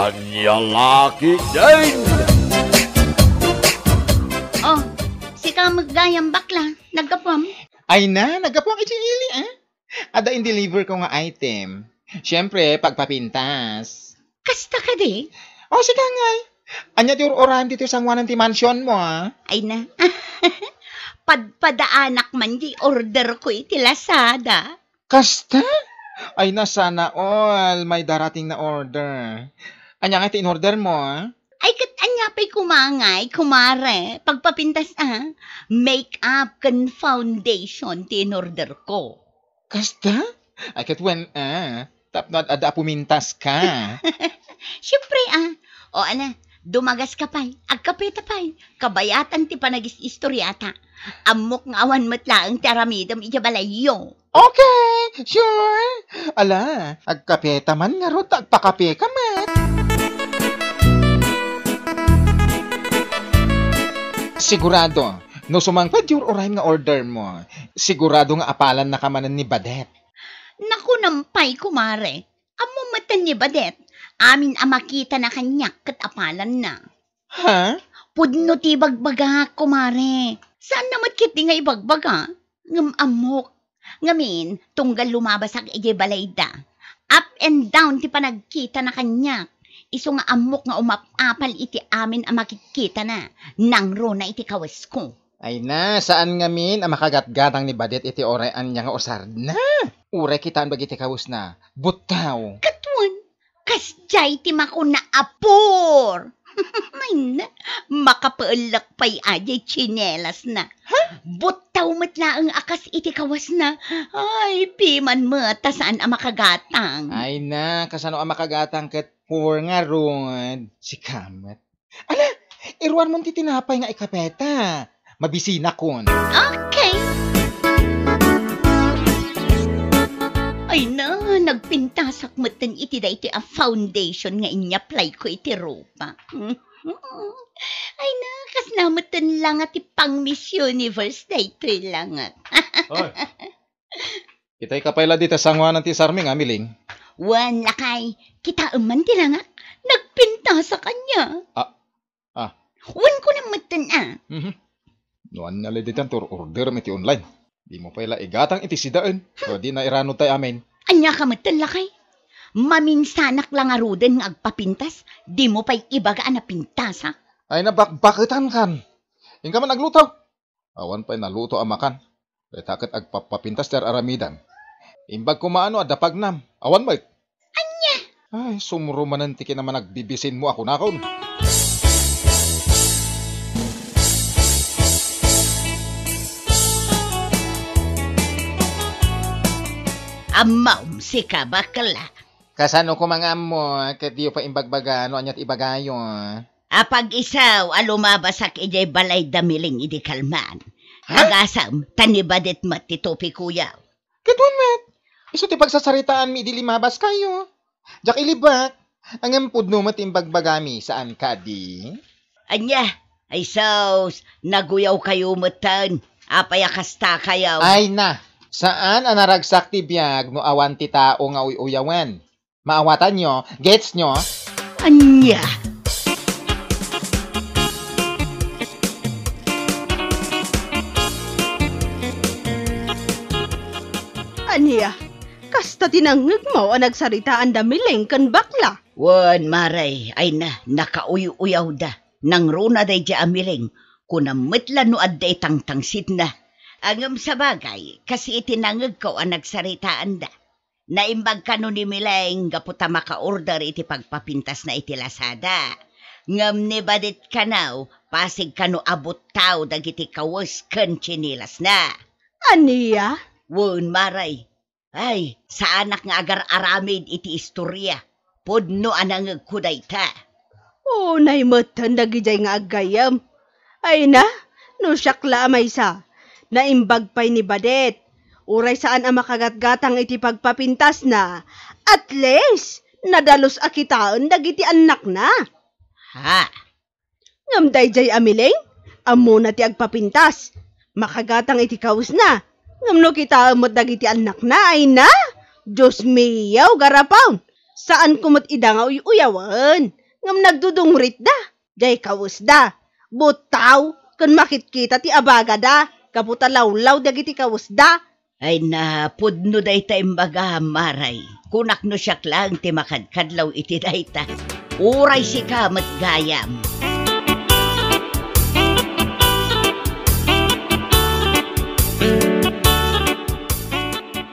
Kanyang laki din! Oh, si kamagayang bakla, nagkapam. Ay na, nagkapuang ili Ada in-deliver ko nga item. Siyempre, pagpapintas. Kasta ka di? O, sige ngay. Anya ti orahan dito sa ngwanan ti mansion mo, Ay na. Padaanak man di order ko iti Lazada. Kasta? Ay na, sana all. May darating na order. Anya nga ti in-order mo, Ay kat anya pa'y kumare. Pagpapintas make-up kan foundation tin-order ko. Kasta? Ay katwen, tapno ada pumintas ka. Siyempre o ana, dumagas ka pa'y, agkapita pa'y, kabayatan ti panagis-istoryata. Amok nga awan matlaang taramidam ijabalayo. Okay, sure. Ala, agkapeta man nga ro, agpakape ka man. Sigurado, no sumangpad yung orahin nga order mo, sigurado nga apalan na kamanan ni Badet. Naku nampay, kumare. Amo matan ni Badet. Amin makita na kanyak kat apalan na. Ha? Pudno ti bagbaga, kumare. Saan namat kiti nga ibagbaga? Ngam amok. Ngamin, tunggal lumabas ang ijibalayda. Up and down ti panagkita na kanyak. Iso nga amok nga umapapal iti amin makikita na. Nangro na iti kawas ko. Ay na, saan nga min ang makagatgatang ni Badet iti orean niya nga usar na? Ure kitaan bagiti kawas na. Butaw. Katwan, kasjay ti mako na apor. May na, makapaalak pa'y ajay chinelas na. Butaw matla ang akas iti kawas na. Ay, piman mo, tasaan ang makagatang. Ay na, kasano ang makagatang ket poor nga ron. Si Kamat. Ala, iruan mo ti tinapay nga ikapeta. Mabisina kon. Okay. Ay na, nagpintasak matan iti da iti a foundation nga inya-apply ko iti ropa. Ay na, kasnamatan lang at ipang Miss Universe da iti langat. Oy. Kita'y kapayla dito sa ngwanan ti Sarming, miling. Wan lakay, kita man ti langat, nagpinta sa kanya. Wan ko na matan Noan na liditan tur order miti online. Di mo pala igatang iti sidaan. O di na irano tayo amin. Anya ka matan lakay. Maminsanak lang aruden nga agpapintas, di mo pa'y ibagaan na pintasa. Ay nabakbakitan kan. Yung ka man naglutaw. Awan pa'y naluto amakan. Kaya takot agpapapintas ter aramidan. Imbag kumaano adapag nam. Awan ba? Anya? Ay, sumuro manantikin naman nagbibisin mo ako nakon. Amaw si ka bakla. Kasano ko mga mo, kat diyo pa imbagbaga, no anyat ibagayo. Apag isaw, alumabasak ijay balay damiling idi kalman. Agasam, tanibadet mat ti topi kuyaw. Kitun met, iso ti pagsasaritaan mi di limabas kayo. Jak ilibak, ang empudno mat imbagbagami, saan ka di? Anya, ay saus, naguyaw kayo matan, apayakasta kayaw. Ay na, saan ang naragsak ti biyag no awan ti tao nga uyawan? Maawatan nyo, gets nyo? Anya. Anya, kasta tinangag mo ang nagsaritaan damiling kan bakla. Wan maray, ay na, nakauyaw da. Nang runa day di amiling, kunamitla no adday tangtangsit na. Angam sa bagay, kasi itinangag ko ang nagsaritaan da. Naimbag ka no ni Mileng, gaputa maka-order iti pagpapintas na iti Lazada. Ngam ni badit ka now, pasig ka no abot tao dagiti kawas kan chinilas na. Aniya? Wan maray, ay, sa anak nga agar aramid iti istorya. Pudno anangag kuday ta. O, naimatan dagijay nga agayam. Ay na, no syakla amay sa. Naimbag pa'y ni Badet. Uray saan ang makagatgatang iti pagpapintas na. At least, nadalos akitaan dagiti anak na. Ha? Ngam dayjay amiling, amo na ti agpapintas. Makagatang iti kaus na. Ngam no kita amot dagiti anak na, ay na. Diyos miyaw, garapaw. Saan kumot ida nga uyawan? Ngam nagdudungrit da. Jay kawus da. Butaw, kun makitkita ti abaga da. Kaputa lawlaw dagiti kawus da. Ay na, pudno day ta imbaga maray. Kunak no siyak lang ti makadkadlaw iti day ta. Uray si kamat gayam.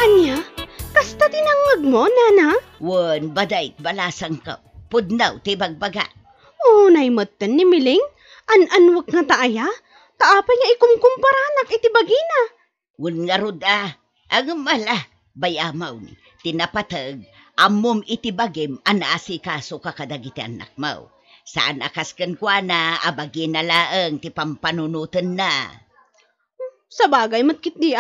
Anya, kasta tinangag mo, nana? Wan, badayt balasang ka. Pudnaw ti bagbaga. Unay matan ni Miling, an-anwag nga taaya, taapay nga ikumkumparanak iti bagina. Wan nga rod ang mala, bayamaw ni, tinapatag, amom iti bagim, anaasikaso ka kadagiti anak mo. Saan akaskan kwa na, abagi na laeng, ti pampanunutan na. Sa bagay matkit di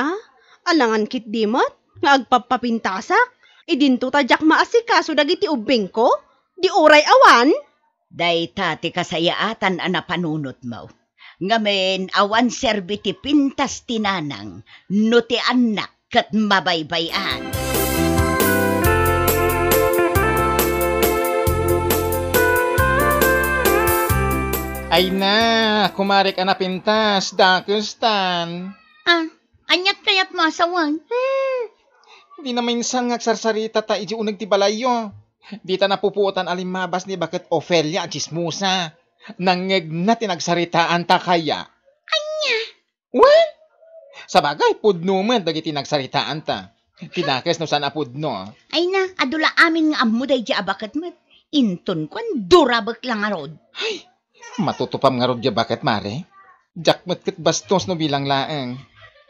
alangan kit di mat, nga agpapapintasak, idinto tadyak maasikaso dagiti ubing ko, di oray awan. Day ti kasayaatan anapanunot mo. Ngamen awan serbi ti pintas tinanang, no ti anak kat mabaybayan. Ay na, kumarik ka na pintas, dakustan. Anyat kayat masawan. Di na minsan nga sarsarita ta iji unag ti balayo. Di ta napupuotan alimabas ni bakit Ofelia at chismusa. Nangeg na tinagsaritaan ta kaya. Anya? Well, sa bagay, pudno man dagiti nagsaritaan ta. Tinakes no sana pudno. Ay na, adula amin nga amuday di abakat mo. Inton kwan, durabak lang arod. Ay, matutupam nga rod ya bakit mare? Jakmet kit bastos no bilang laeng.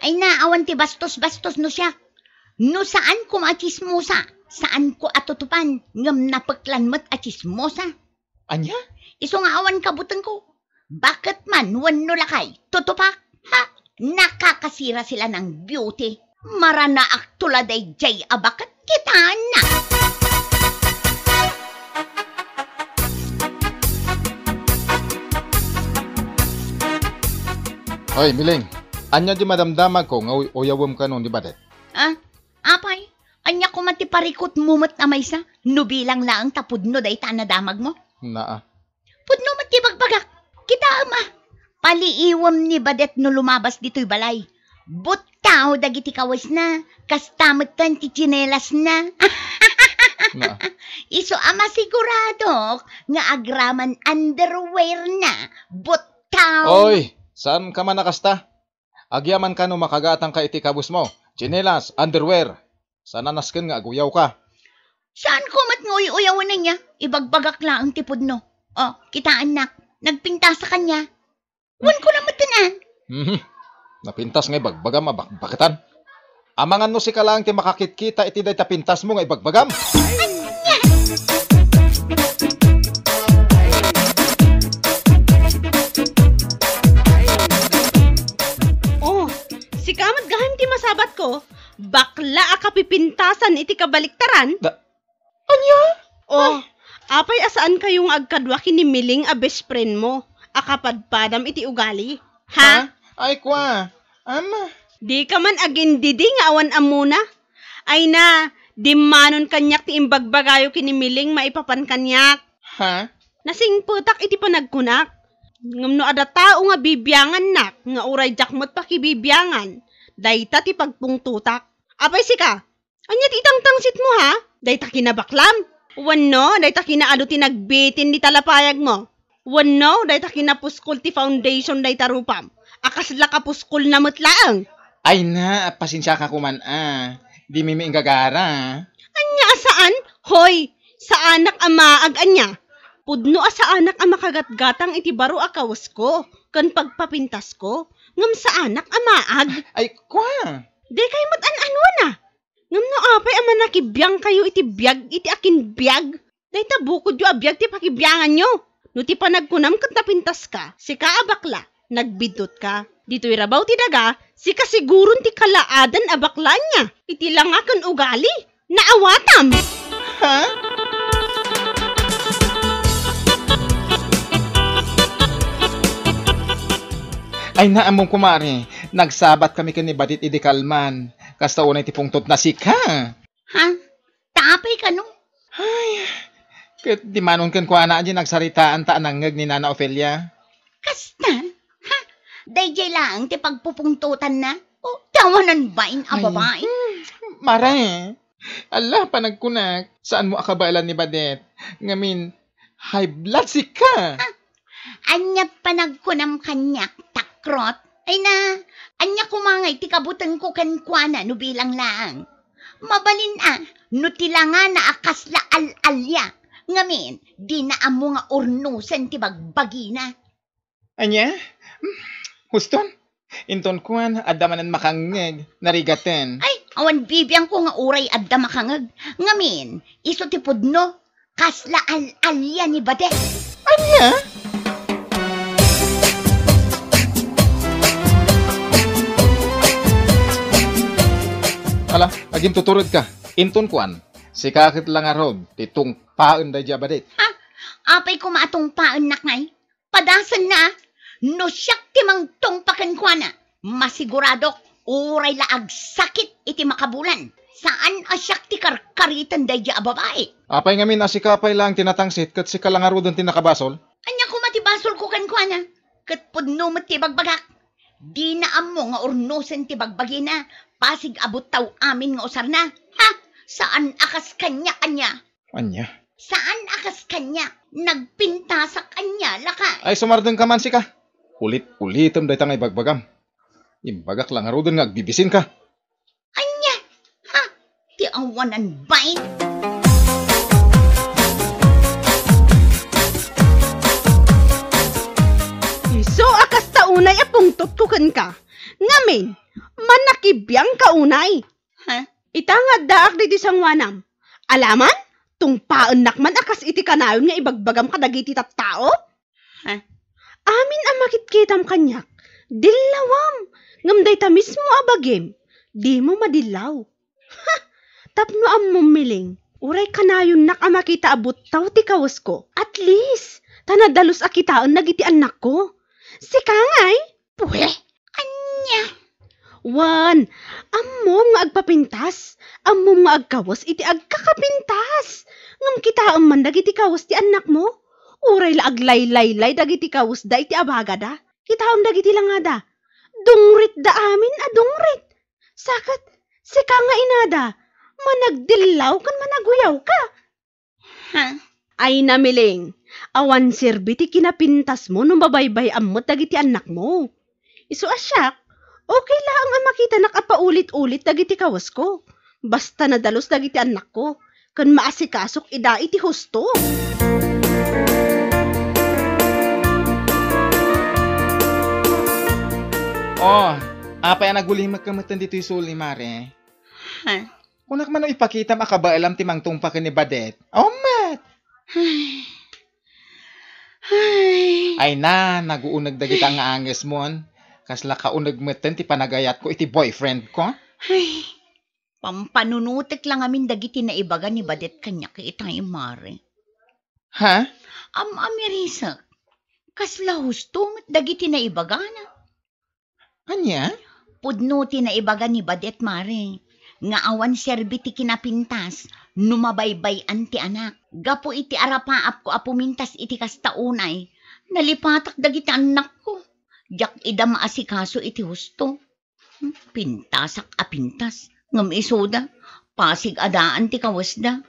Ay na, awan ti bastos-bastos no siya. No saan ko machismosa? Saan ko atutupan? Ngam napaklan mat achismosa. Anya? Iso nga awan kabutan ko. Bakit man wano lakay? Tutupak? Ha? Nakakasira sila ng beauty. Marana aktuladay jay abakat kita na. Hoy, Miling. Anya di madamdamag ko nga uyawom ka nun, di ba det? Apay? Anya ko matiparikot mumot na may sa? Nubilang laang tapudno day tanadamag mo? Naa. Pudno matibagpagak. Kita ama. Paliiwam ni badet no lumabas dito'y balay. Butaw dagiti kawas na. Kastamatan ti chinelas na. Naa. Iso ama sigurado nga agraman underwear na. Butaw. Oy, saan ka man nakasta? Agyaman ka no makagatang ka iti kabus mo. Chinelas, underwear. Sana nasken nga aguyaw ka. Saan ko matnguy-uyawan na niya? Ibagbagak lang ang tipod no. Oh, kita anak. Nagpinta sa kanya. Wan ko na matanan. Napintas nga ibagbagam, abakbakitan. Amangan no si kalang ti makakitkita iti day tapintas mo nga ibagbagam. Oh, si kamat gahim ti masabat ko, bakla akapipintasan iti kabaliktaran. Anya? Oh, apay asaan kayong agkadwa kinimiling a best friend mo? Akapadpadam iti ugali. Ha? Ay kwa. Ama. Di ka man agindidi nga awan amuna. Ay na, di manon kanyak ti imbagbagayo kinimiling maipapan kanyak. Ha? Nasing putak iti panagkunak. Ngam no ada tao nga bibiyangan nak, nga uray jakmot pa kibibyangan. Dayta ti pagpungtutak. Apay sika, anya ti itang-tangsit mo ha? Dayta kinabaklam. Wano, dayta kinaado ti nagbitin di talapayag mo. Wano, dayta kinapuskol ti foundation dayta rupam. Akasla kapuskol na mutlaang. Ay na, pasensya ka kuman Di mimi gagara. Anya asaan? Hoy, sa anak amaag anya. Pudno sa anak ang makagatgatang iti baro akawas ko, kan pagpapintas ko, ngam sa anak amaag. Ay kwa. Di kay mat-an-ano na. Ngam no apay ama nakibiyang kayo iti biyag, iti akin biyag. Day tabukod yung abiyag ti pakibyangan nyo. No ti panagkunam kan tapintas ka, si kaabakla, nagbidot ka. Dito'y rabaw ti daga, si kasiguron ti kalaadan abakla niya. Iti lang akan ugali, naawatam. Ha? Ay naamong kumari, nagsabat kami kani Badit Idikalman. Kasta unay ti pungtot na sika. Ha? Taapay ka no? Kat di manon kan kuha na dyan nagsaritaan ta nangag ni Nana Ofelia. Kasta, ha? Dayjay lang, ti pagpupungtutan na. O, tawanan ba in Ay. babae? Mare, Allah, panagkunak. Saan mo akabailan ni Badet? Ngamin, high blood sick ka. Anya panagkunam kanyak, takrot. Ay na, anya kumangay, ti kabutan ko kankwana, no bilang lang. Mabalin no tilanga na akas la al-alya. Ngamin, di na amo nga urnusan ti bagbagina. Anya? Huston? Inton kuan, adamanan makangeg, narigaten. Ay, awan bibiyang ko nga uray adda makangag. Ngamin, iso ti pudno, kasla al-alya ni Badet. Anya? Ala, agim tuturod ka. Inton kuan, si kakit lang arod, titong paen da Badet. Apay ko maatong paan ngay. Padasan na, no siyak ti mangtong pakankwana. Masigurado, uray laag sakit iti makabulan. Saan asyak ti karkaritan dayja a babae? Apay ngamin asikapay lang tinatangsit kat si kalang arodon tinakabasol. Anya ko matibasol ko kankwana. Kat pudno mo ti bagbagak. Di na amo nga urnusen ti bagbagina. Pasig abot taw amin nga usar na. Ha? Saan akas kanya-kanya? Anya? Saan akas kanya? Nagpinta sa kanya, laka. Ay sumardeng ka man si ka. Ulit-ulitam day tangay bagbagam. Imbagak lang arodon nga agbibisin ka. Anya? Ha? Ti awanan bain? Iso akas taunay apong tutukan ka. Ngamin, manakibiyang kaunay. Ha? Itangad daak di sangwanam. Alaman? Tungpaan nakman akas iti kanayon nga ibagbagam kadagiti tattao? Ha? Amin ang makitkitam kanyak. Dilawam. Ngamday ta mismo abagim. Di mo madilaw. Ha! Tapno ang mumiling. Uray kanayon nak ang makita abot taw ti kawas ko. At least, tanadalos akitaan nagiti anak ko. Si Kangay? Puwe. Anya? Wan, amom nga agpapintas. Amom nga agkawas iti agkakapintas. Ngam kitaan man dagiti kawas ti anak mo. Uray la aglaylay-lay dagiti kawas da iti abagada. Kitaon dagiti langada. Dungrit da amin a dungrit. Sakat, si Kanga inada. Managdilaw kan managuyaw ka. Ha? Ay namiling, awan sirbi ti kinapintas mo nung babaybay amot dagiti anak mo. Isu asyak, okay lang ang makita nakapaulit-ulit dagiti kawas ko. Basta nadalos dagiti anak ko, kan maasikasok ida iti husto. Oh, apay ang nagulimak kamatan dito isul ni Mare. Ha? Kunak man o ipakita makabailam ti mangtong pa ni Badet. Oh, mat! Ay. Ay na, naguunag dagit ang anges mo. Kasla kaunag meten ti panagayat ko iti boyfriend ko. Ay. Pampanunutik lang amin dagiti na ibaga ni Badet kanya kay itay mare. Ha? Amirisa. Kasla husto dagiti na ibaga na. Anya? Pudno ti na ibaga ni Badet mare. Nga awan serbi ti kinapintas, numabaybay anti anak. Gapo iti arapaap ko apumintas iti kastaunay. Nalipatak dagiti anak ko. Jak ida maasikaso iti husto. Pintasak apintas. Ngam isoda. Pasig adaan ti kawasda.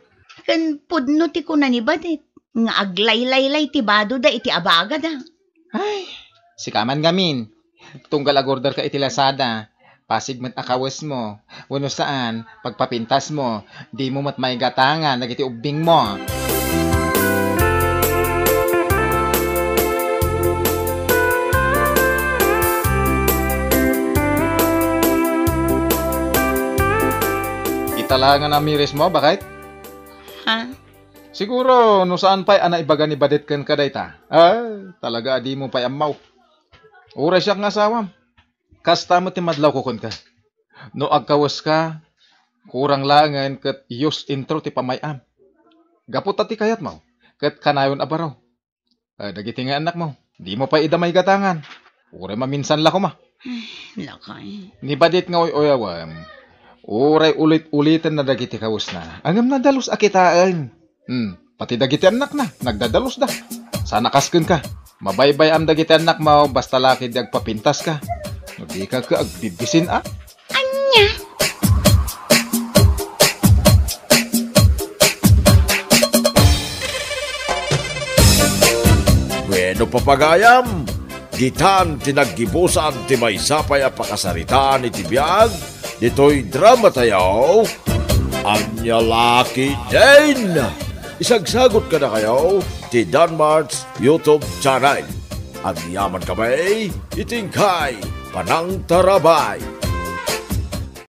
Kan pudno ti kuna ni Badet. Nga aglaylay-lay ti bado da iti abaga da. Ay, si kaman gamin. Tunggal agorder ka iti Lazada. Pasig mat akawas mo. Wano saan, pagpapintas mo, di mo mat may gatangan, nagiti ubing mo. Italangan ang miris mo, bakit? Ha? Siguro, no saan pa'y ana ibaga ni Badet kan kadayta. Ay, talaga di mo pa'y amaw. Uray siya nga asawam. Kasta mo ti madlaw ko kun ka. No agkawas ka, kurang langan kat use intro ti pamayam. Gapot ti kayat mo, kat kanayon abaraw. Dagiti nga anak mo, di mo pa idamay gatangan. Uray maminsan la ko ma. Lakay. Ni Badet nga oyawam. Uray ulit-ulitan na dagiti kawas na. Angam na dalos akitaan. Pati dagiti anak na, nagdadalos da. Sana kasken ka. Mabaybay am dagiti anak mo, basta laki di agpapintas ka. No di ka agbibisin Anya? Bueno papagayam, gitan tinaggibusan ti may sapay a pakasaritaan iti biyag, dito'y drama tayo, Anya Lucky Jane! Isagsagot ka na kayo, ti Danmart's YouTube channel. Ang yaman kamay, itingkay, panang tarabay.